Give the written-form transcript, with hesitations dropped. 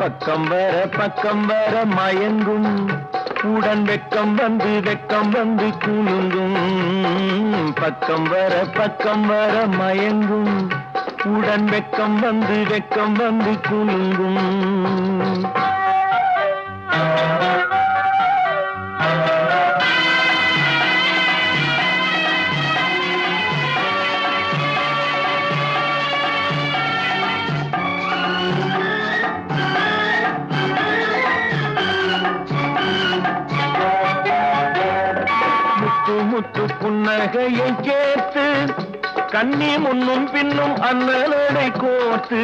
பக்கம் வர மயங்கும் உடன் வெக்கம் வந்து குலுங்கும் பக்கம் வர மயங்கும் உடன் வெக்கம் வந்து குலுங்கும் முத்து புன்னகையை கேட்டு கண்ணி முன்னும் பின்னும் அண்ணலடை கோர்த்து